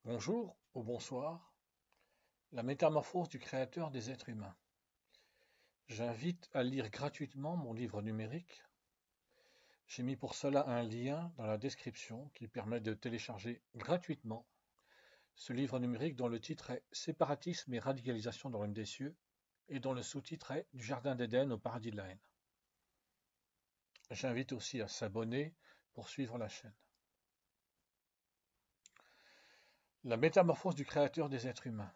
Bonjour ou bonsoir, la métamorphose du créateur des êtres humains. J'invite à lire gratuitement mon livre numérique. J'ai mis pour cela un lien dans la description qui permet de télécharger gratuitement ce livre numérique dont le titre est Séparatisme et radicalisation dans l'homme des cieux et dont le sous-titre est Du jardin d'Éden au paradis de la haine. J'invite aussi à s'abonner pour suivre la chaîne. La métamorphose du créateur des êtres humains.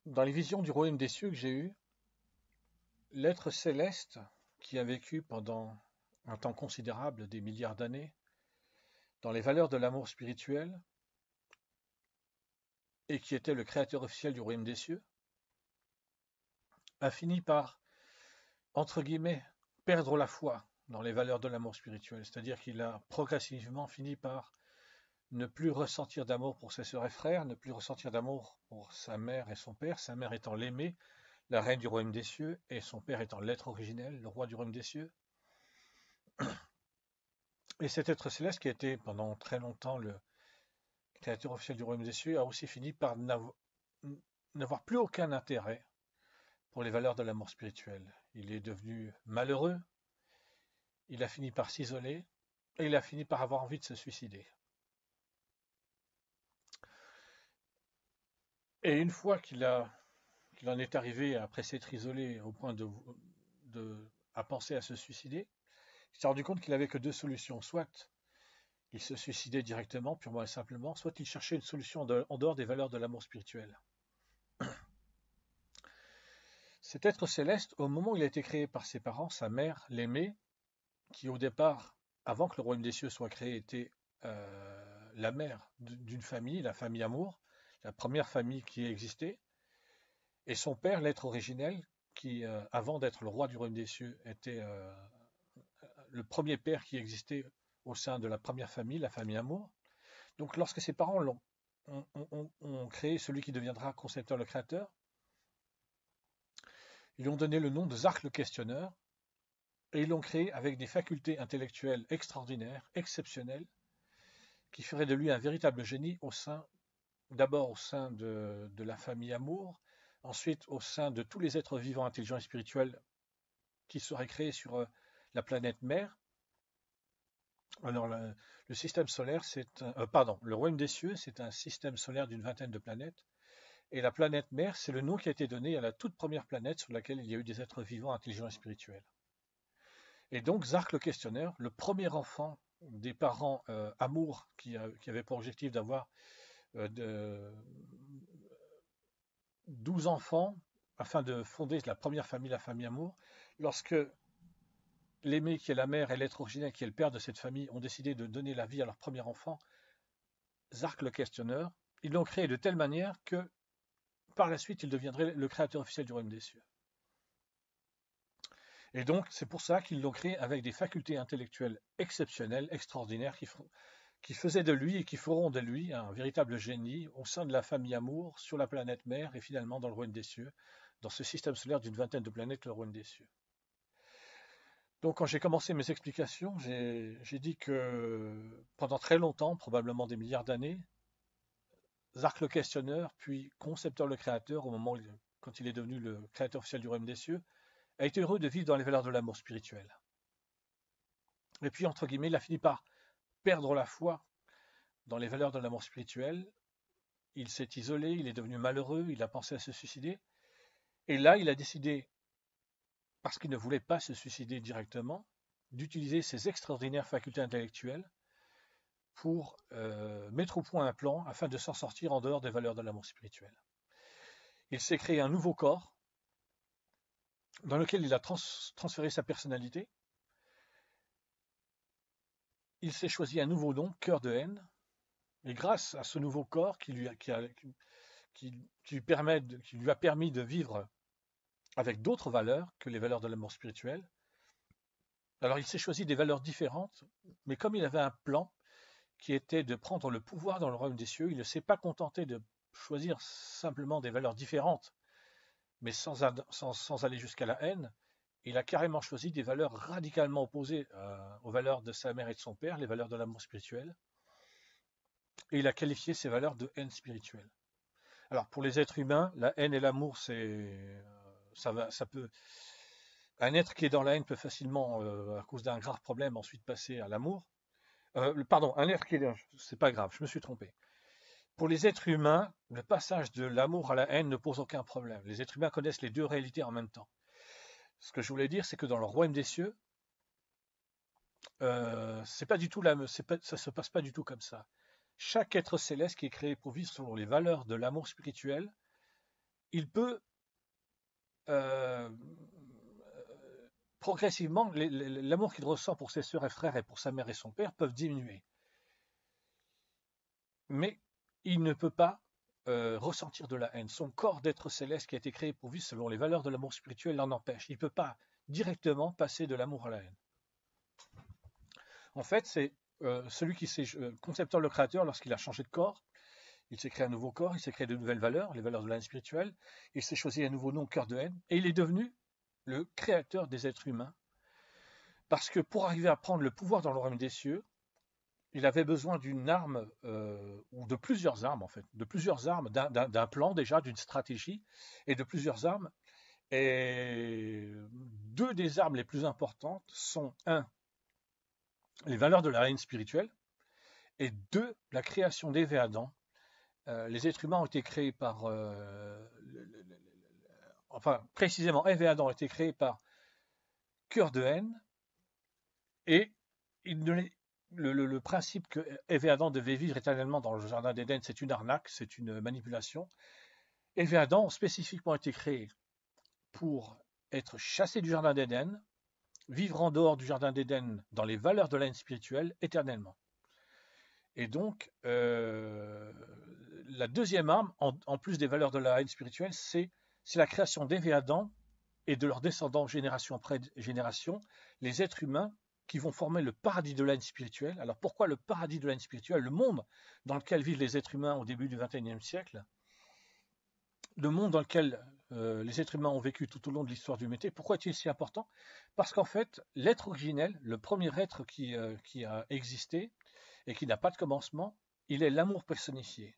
Dans les visions du royaume des cieux que j'ai eues, l'être céleste qui a vécu pendant un temps considérable, des milliards d'années, dans les valeurs de l'amour spirituel, et qui était le créateur officiel du royaume des cieux, a fini par, entre guillemets, perdre la foi dans les valeurs de l'amour spirituel. C'est-à-dire qu'il a progressivement fini par ne plus ressentir d'amour pour ses sœurs et frères, ne plus ressentir d'amour pour sa mère et son père, sa mère étant l'aimée, la reine du royaume des cieux, et son père étant l'être originel, le roi du royaume des cieux. Et cet être céleste qui a été pendant très longtemps le créateur officiel du royaume des cieux a aussi fini par n'avoir plus aucun intérêt pour les valeurs de l'amour spirituel. Il est devenu malheureux, il a fini par s'isoler et il a fini par avoir envie de se suicider. Et une fois qu'il en est arrivé, après s'être isolé au point à penser à se suicider, il s'est rendu compte qu'il n'avait que deux solutions. Soit il se suicidait directement, purement et simplement, soit il cherchait une solution en dehors des valeurs de l'amour spirituel. Cet être céleste, au moment où il a été créé par ses parents, sa mère l'aimait, qui au départ, avant que le royaume des cieux soit créé, était la mère d'une famille, la famille Amour, la première famille qui existait, et son père, l'être originel, qui, avant d'être le roi du royaume des cieux, était le premier père qui existait au sein de la première famille, la famille Amour. Donc lorsque ses parents ont créé celui qui deviendra concepteur le créateur, ils lui ont donné le nom de Zark le questionneur, et ils l'ont créé avec des facultés intellectuelles extraordinaires, exceptionnelles, qui feraient de lui un véritable génie d'abord au sein de la famille Amour, ensuite au sein de tous les êtres vivants, intelligents et spirituels qui seraient créés sur la planète mère. Alors, le système solaire, le royaume des cieux, c'est un système solaire d'une vingtaine de planètes. Et la planète mère, c'est le nom qui a été donné à la toute première planète sur laquelle il y a eu des êtres vivants, intelligents et spirituels. Et donc, Zark le questionneur, le premier enfant des parents Amour, qui avait pour objectif d'avoir de 12 enfants, afin de fonder la première famille, la famille Amour, lorsque l'aimé qui est la mère et l'être originel qui est le père de cette famille ont décidé de donner la vie à leur premier enfant, Zark le questionneur, ils l'ont créé de telle manière que par la suite il deviendrait le créateur officiel du royaume des cieux. Et donc c'est pour ça qu'ils l'ont créé avec des facultés intellectuelles exceptionnelles, extraordinaires, qui faisaient de lui et qui feront de lui un véritable génie au sein de la famille Amour, sur la planète mère et finalement dans le royaume des cieux, dans ce système solaire d'une vingtaine de planètes, le royaume des cieux. Donc quand j'ai commencé mes explications, j'ai dit que pendant très longtemps, probablement des milliards d'années, Zark le questionneur, puis concepteur le créateur, quand il est devenu le créateur officiel du royaume des cieux, a été heureux de vivre dans les valeurs de l'amour spirituel. Et puis, entre guillemets, il a fini par perdre la foi dans les valeurs de l'amour spirituel. Il s'est isolé, il est devenu malheureux, il a pensé à se suicider. Et là, il a décidé, parce qu'il ne voulait pas se suicider directement, d'utiliser ses extraordinaires facultés intellectuelles pour mettre au point un plan afin de s'en sortir en dehors des valeurs de l'amour spirituel. Il s'est créé un nouveau corps dans lequel il a transféré sa personnalité. Il s'est choisi un nouveau nom, Cœur de haine, et grâce à ce nouveau corps qui lui a permis de vivre avec d'autres valeurs que les valeurs de l'amour spirituel. Alors il s'est choisi des valeurs différentes, mais comme il avait un plan qui était de prendre le pouvoir dans le royaume des cieux, il ne s'est pas contenté de choisir simplement des valeurs différentes, mais sans aller jusqu'à la haine. Il a carrément choisi des valeurs radicalement opposées aux valeurs de sa mère et de son père, les valeurs de l'amour spirituel. et il a qualifié ces valeurs de haine spirituelle. Alors pour les êtres humains, la haine et l'amour, ça peut, un être qui est dans la haine peut facilement, à cause d'un grave problème, ensuite passer à l'amour. Pardon, un être qui est, c'est pas grave, je me suis trompé. Pour les êtres humains, le passage de l'amour à la haine ne pose aucun problème. Les êtres humains connaissent les deux réalités en même temps. Ce que je voulais dire, c'est que dans le royaume des cieux, c'est pas du tout ça se passe pas du tout comme ça. Chaque être céleste qui est créé pour vivre selon les valeurs de l'amour spirituel, il peut euh, progressivement, l'amour qu'il ressent pour ses sœurs et frères et pour sa mère et son père peuvent diminuer. Mais il ne peut pas ressentir de la haine. Son corps d'être céleste qui a été créé pour vivre selon les valeurs de l'amour spirituel l'en empêche. Il ne peut pas directement passer de l'amour à la haine. En fait, c'est celui qui s'est concepteur, le créateur, lorsqu'il a changé de corps, il s'est créé un nouveau corps, il s'est créé de nouvelles valeurs, les valeurs de la haine spirituelle, il s'est choisi un nouveau nom, cœur de haine, et il est devenu le créateur des êtres humains. Parce que pour arriver à prendre le pouvoir dans le royaume des cieux, il avait besoin d'une arme, ou de plusieurs armes en fait, de plusieurs armes, d'un plan déjà, d'une stratégie, et de plusieurs armes. Et deux des armes les plus importantes sont, un, les valeurs de la haine spirituelle, et deux, la création d'Ève et Adam. Les êtres humains ont été créés par, enfin précisément, Ève et Adam ont été créés par cœur de haine, et le principe que Ève et Adam devaient vivre éternellement dans le jardin d'Éden, c'est une arnaque, c'est une manipulation. Ève et Adam ont spécifiquement été créés pour être chassés du jardin d'Éden, vivre en dehors du jardin d'Éden dans les valeurs de la haine spirituelle éternellement. Et donc, la deuxième arme, en plus des valeurs de la haine spirituelle, c'est la création d'Ève et Adam et de leurs descendants génération après génération, les êtres humains qui vont former le paradis de la haine spirituelle. Alors pourquoi le paradis de la haine spirituelle? Le monde dans lequel vivent les êtres humains au début du XXIe siècle, le monde dans lequel les êtres humains ont vécu tout au long de l'histoire de l'humanité, pourquoi est-il si important? Parce qu'en fait, l'être originel, le premier être qui a existé et qui n'a pas de commencement, il est l'amour personnifié.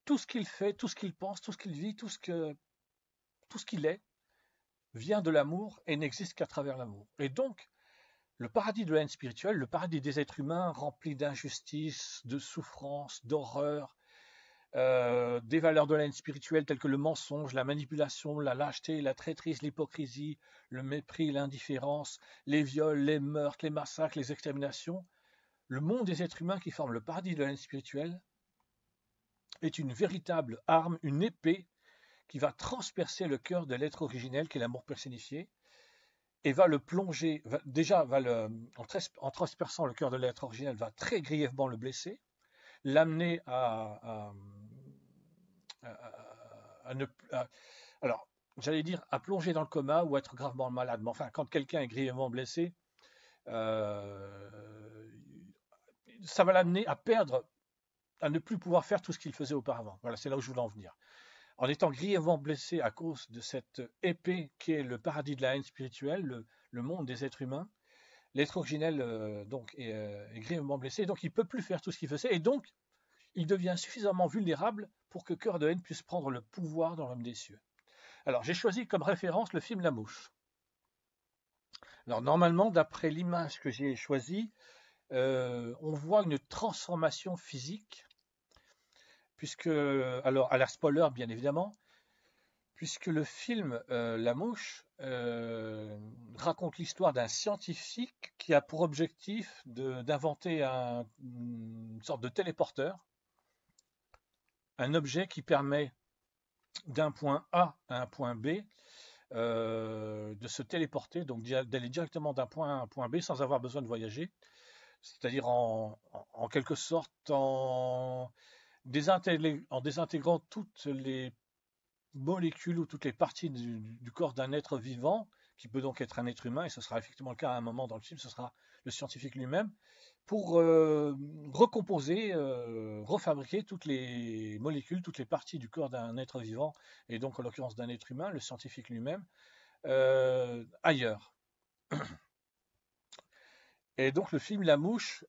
Tout ce qu'il fait, tout ce qu'il pense, tout ce qu'il vit, tout ce qu'il est, vient de l'amour et n'existe qu'à travers l'amour. Et donc, le paradis de la haine spirituelle, le paradis des êtres humains remplis d'injustice, de souffrance, d'horreur, des valeurs de la haine spirituelle telles que le mensonge, la manipulation, la lâcheté, la traîtrise, l'hypocrisie, le mépris, l'indifférence, les viols, les meurtres, les massacres, les exterminations. Le monde des êtres humains qui forme le paradis de la haine spirituelle est une véritable arme, une épée qui va transpercer le cœur de l'être originel qui est l'amour personnifié et va le plonger, en transperçant le cœur de l'être originel, va très grièvement le blesser, l'amener alors, j'allais dire à plonger dans le coma ou être gravement malade. Mais enfin, quand quelqu'un est grièvement blessé, ça va l'amener à ne plus pouvoir faire tout ce qu'il faisait auparavant. Voilà, c'est là où je voulais en venir. En étant grièvement blessé à cause de cette épée qui est le paradis de la haine spirituelle, le monde des êtres humains, l'être originel est grièvement blessé, donc il ne peut plus faire tout ce qu'il faisait, et donc il devient suffisamment vulnérable pour que Cœur de haine puisse prendre le pouvoir dans l'homme des cieux. Alors j'ai choisi comme référence le film La Mouche. Alors normalement, d'après l'image que j'ai choisie, on voit une transformation physique, puisque, alors à la spoiler bien évidemment, puisque le film La Mouche raconte l'histoire d'un scientifique qui a pour objectif d'inventer une sorte de téléporteur, un objet qui permet d'un point A à un point B de se téléporter, donc d'aller directement d'un point A à un point B sans avoir besoin de voyager, c'est-à-dire en quelque sorte en désintégrant toutes les molécules ou toutes les parties du corps d'un être vivant, qui peut donc être un être humain, et ce sera effectivement le cas à un moment dans le film, ce sera le scientifique lui-même, pour recomposer, refabriquer toutes les molécules, toutes les parties du corps d'un être vivant, et donc en l'occurrence d'un être humain, le scientifique lui-même, ailleurs. Et donc le film La Mouche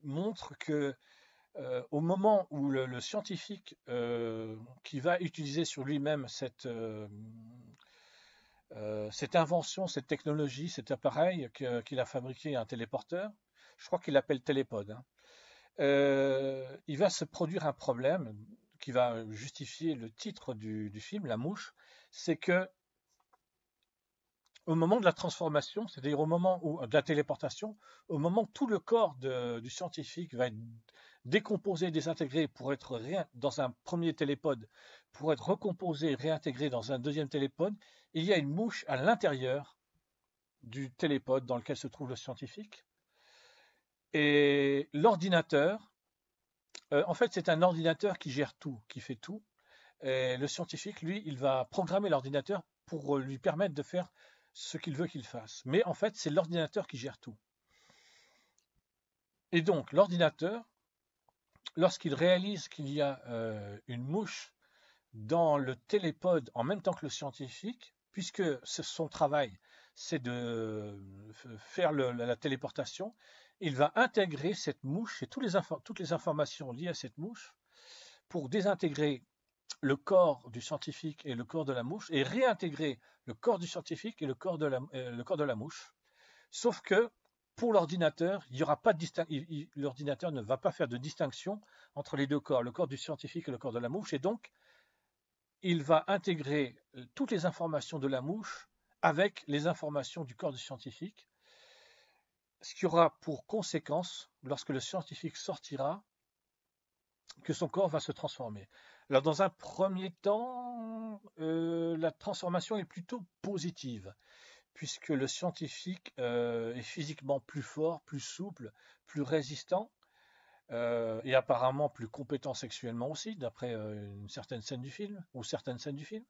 montre montre que au moment où le scientifique qui va utiliser sur lui-même cette invention, cette technologie, cet appareil qu'il a fabriqué, un téléporteur, je crois qu'il l'appelle télépode, hein, il va se produire un problème qui va justifier le titre du film, La Mouche, c'est que au moment de la transformation, c'est-à-dire au moment de la téléportation, au moment où tout le corps du scientifique va être décomposé, désintégré pour être dans un premier télépode, pour être recomposé, réintégré dans un deuxième télépode, il y a une mouche à l'intérieur du télépode dans lequel se trouve le scientifique. Et l'ordinateur, en fait, c'est un ordinateur qui gère tout, qui fait tout. Et le scientifique, lui, il va programmer l'ordinateur pour lui permettre de faire ce qu'il veut qu'il fasse. Mais en fait, c'est l'ordinateur qui gère tout. Et donc, l'ordinateur, lorsqu'il réalise qu'il y a une mouche dans le télépode en même temps que le scientifique, puisque son travail, c'est de faire la téléportation, il va intégrer cette mouche et toutes les informations liées à cette mouche pour désintégrer le corps du scientifique et le corps de la mouche et réintégrer le corps du scientifique et le corps de la mouche. Sauf que pour l'ordinateur, il y aura pas de l'ordinateur ne va pas faire de distinction entre les deux corps, le corps du scientifique et le corps de la mouche, et donc il va intégrer toutes les informations de la mouche avec les informations du corps du scientifique, ce qui aura pour conséquence, lorsque le scientifique sortira, que son corps va se transformer. Alors dans un premier temps, la transformation est plutôt positive, puisque le scientifique est physiquement plus fort, plus souple, plus résistant, et apparemment plus compétent sexuellement aussi, d'après une certaine scène du film, ou certaines scènes du film.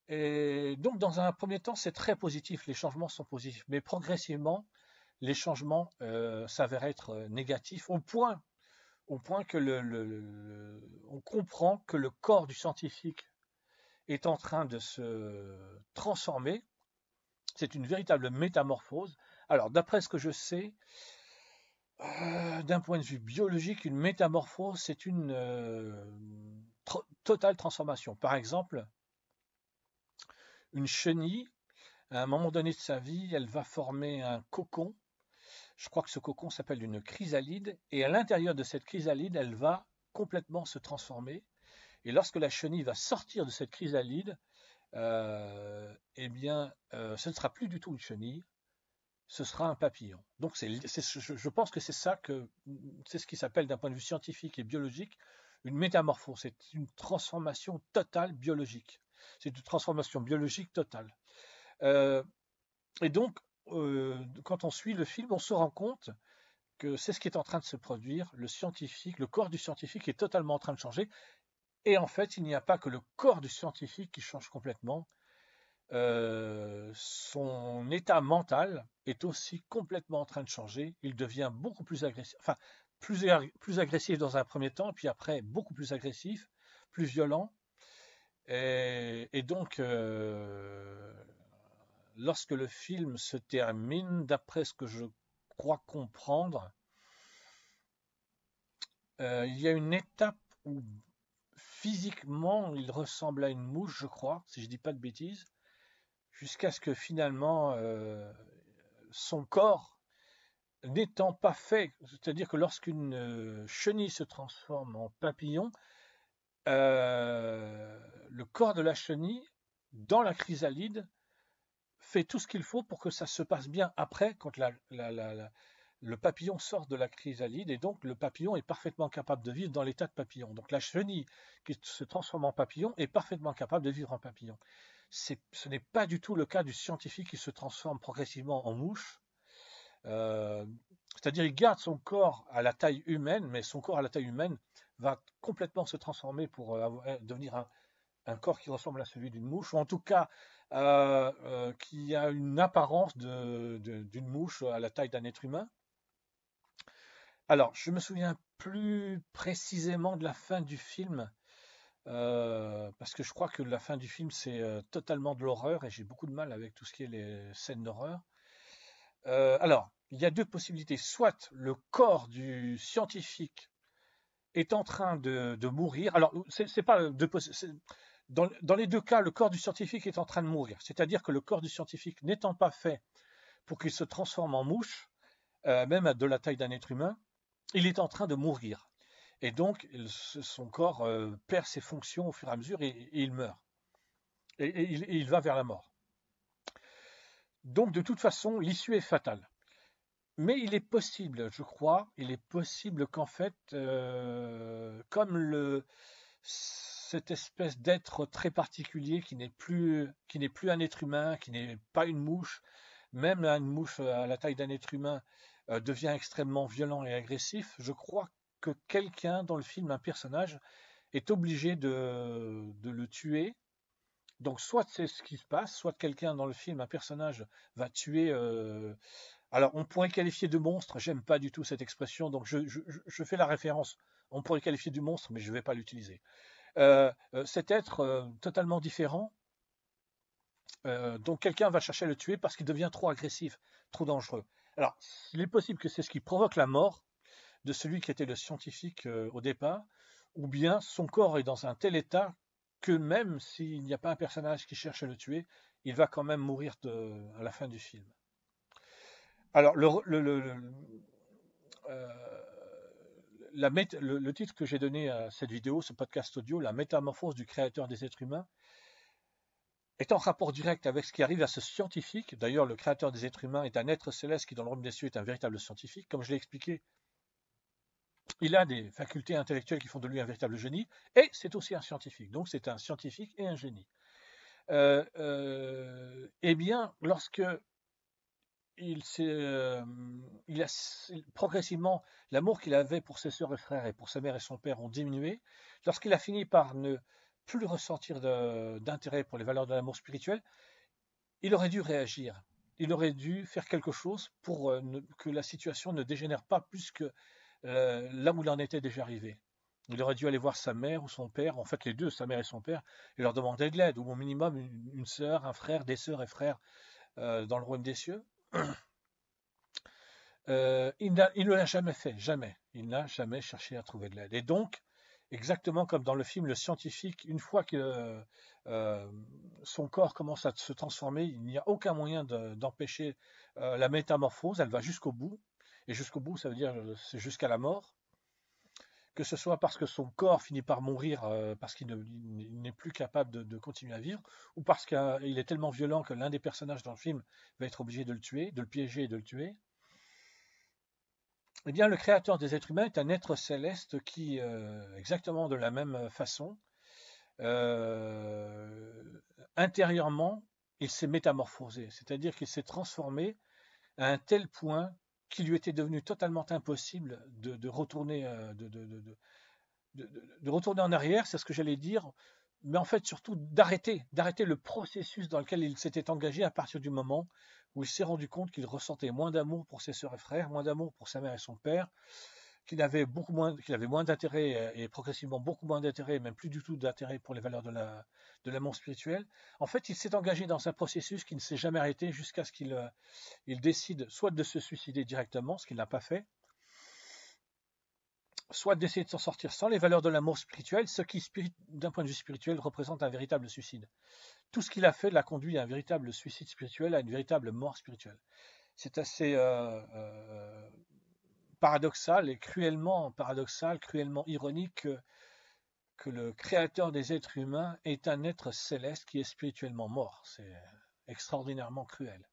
Et donc dans un premier temps, c'est très positif, les changements sont positifs, mais progressivement, les changements s'avèrent être négatifs au point que on comprend que le corps du scientifique est en train de se transformer. C'est une véritable métamorphose. Alors, d'après ce que je sais, d'un point de vue biologique, une métamorphose, c'est une totale transformation. Par exemple, une chenille, à un moment donné de sa vie, elle va former un cocon. Je crois que ce cocon s'appelle une chrysalide, et à l'intérieur de cette chrysalide, elle va complètement se transformer. Et lorsque la chenille va sortir de cette chrysalide, eh bien, ce ne sera plus du tout une chenille, ce sera un papillon. Donc, je pense que c'est c'est ce qui s'appelle d'un point de vue scientifique et biologique une métamorphose. C'est une transformation totale biologique. C'est une transformation biologique totale. Et donc, quand on suit le film, on se rend compte que c'est ce qui est en train de se produire. Le corps du scientifique est totalement en train de changer. Et en fait, il n'y a pas que le corps du scientifique qui change complètement. Son état mental est aussi complètement en train de changer. Il devient beaucoup plus agressif, enfin plus agressif dans un premier temps, puis après beaucoup plus agressif, plus violent. Et donc, lorsque le film se termine, d'après ce que je crois comprendre, il y a une étape où physiquement il ressemble à une mouche, je crois, si je dis pas de bêtises, jusqu'à ce que finalement son corps n'étant pas fait, c'est-à-dire que lorsqu'une chenille se transforme en papillon, le corps de la chenille, dans la chrysalide, fait tout ce qu'il faut pour que ça se passe bien après, quand le papillon sort de la chrysalide, et donc le papillon est parfaitement capable de vivre dans l'état de papillon. Donc la chenille qui se transforme en papillon est parfaitement capable de vivre en papillon. Ce n'est pas du tout le cas du scientifique qui se transforme progressivement en mouche. C'est-à-dire il garde son corps à la taille humaine, mais son corps à la taille humaine va complètement se transformer pour devenir un corps qui ressemble à celui d'une mouche, ou en tout cas qui a une apparence d'une mouche à la taille d'un être humain. Alors, je me souviens plus précisément de la fin du film, parce que je crois que la fin du film, c'est totalement de l'horreur, et j'ai beaucoup de mal avec tout ce qui est les scènes d'horreur. Alors, il y a deux possibilités. Soit le corps du scientifique est en train de mourir. Alors, c'est pas dans les deux cas, le corps du scientifique est en train de mourir. C'est-à-dire que le corps du scientifique n'étant pas fait pour qu'il se transforme en mouche, même de la taille d'un être humain, il est en train de mourir. Et donc, son corps perd ses fonctions au fur et à mesure et il meurt. Et il va vers la mort. Donc, de toute façon, l'issue est fatale. Mais il est possible, je crois, il est possible qu'en fait, comme cette espèce d'être très particulier qui n'est plus un être humain, qui n'est pas une mouche, même une mouche à la taille d'un être humain devient extrêmement violent et agressif, je crois que quelqu'un dans le film, un personnage, est obligé de le tuer. Donc soit c'est ce qui se passe, soit quelqu'un dans le film, un personnage, va tuer. Alors on pourrait qualifier de monstre, j'aime pas du tout cette expression, donc je fais la référence. On pourrait qualifier du monstre, mais je ne vais pas l'utiliser. Cet être totalement différent, donc quelqu'un va chercher à le tuer parce qu'il devient trop agressif, trop dangereux. Alors, il est possible que c'est ce qui provoque la mort de celui qui était le scientifique au départ, ou bien son corps est dans un tel état que même s'il n'y a pas un personnage qui cherche à le tuer, il va quand même mourir à la fin du film. Alors, le titre que j'ai donné à cette vidéo, ce podcast audio, La métamorphose du créateur des êtres humains, est en rapport direct avec ce qui arrive à ce scientifique. D'ailleurs, le créateur des êtres humains est un être céleste qui, dans le royaume des cieux, est un véritable scientifique. Comme je l'ai expliqué, il a des facultés intellectuelles qui font de lui un véritable génie, et c'est aussi un scientifique. Donc c'est un scientifique et un génie. Eh bien, lorsque il a progressivement l'amour qu'il avait pour ses sœurs et frères et pour sa mère et son père ont diminué, lorsqu'il a fini par ne plus ressentir d'intérêt pour les valeurs de l'amour spirituel, il aurait dû réagir. Il aurait dû faire quelque chose pour que la situation ne dégénère pas plus que là où il en était déjà arrivé. Il aurait dû aller voir sa mère ou son père, en fait les deux, sa mère et son père, et leur demander de l'aide, ou au minimum une sœur, un frère, des sœurs et frères dans le royaume des cieux. Il ne l'a jamais fait, jamais. Il n'a jamais cherché à trouver de l'aide. Et donc, exactement comme dans le film Le Scientifique, une fois que son corps commence à se transformer, il n'y a aucun moyen d'empêcher la métamorphose, elle va jusqu'au bout. Et jusqu'au bout, ça veut dire c'est jusqu'à la mort. Que ce soit parce que son corps finit par mourir, parce qu'il n'est plus capable de continuer à vivre, ou parce qu'il est tellement violent que l'un des personnages dans le film va être obligé de le tuer, de le piéger et de le tuer. Eh bien, le créateur des êtres humains est un être céleste qui, exactement de la même façon, intérieurement, il s'est métamorphosé, c'est-à-dire qu'il s'est transformé à un tel point qu'il lui était devenu totalement impossible de retourner, de retourner en arrière, c'est ce que j'allais dire, mais en fait surtout d'arrêter le processus dans lequel il s'était engagé à partir du moment où il s'est rendu compte qu'il ressentait moins d'amour pour ses sœurs et frères, moins d'amour pour sa mère et son père, qu'il avait moins d'intérêt et progressivement beaucoup moins d'intérêt, même plus du tout d'intérêt pour les valeurs de l'amour spirituel. En fait, il s'est engagé dans un processus qui ne s'est jamais arrêté jusqu'à ce qu'il décide soit de se suicider directement, ce qu'il n'a pas fait, soit d'essayer de s'en sortir sans les valeurs de l'amour spirituel, ce qui, d'un point de vue spirituel, représente un véritable suicide. Tout ce qu'il a fait l'a conduit à un véritable suicide spirituel, à une véritable mort spirituelle. C'est assez paradoxal et cruellement ironique que le créateur des êtres humains est un être céleste qui est spirituellement mort. C'est extraordinairement cruel.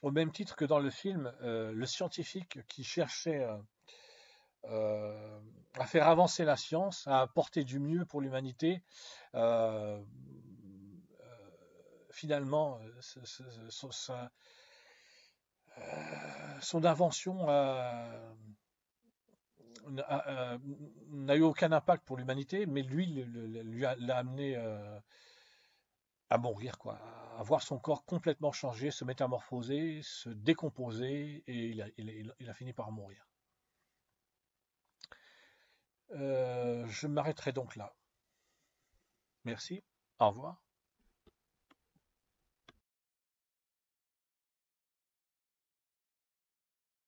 Au même titre que dans le film, le scientifique qui cherchait à faire avancer la science, à apporter du mieux pour l'humanité, finalement, son invention n'a eu aucun impact pour l'humanité, mais lui l'a amené à mourir, quoi, à voir son corps complètement changer, se métamorphoser, se décomposer, et il a fini par mourir. Je m'arrêterai donc là. Merci, au revoir.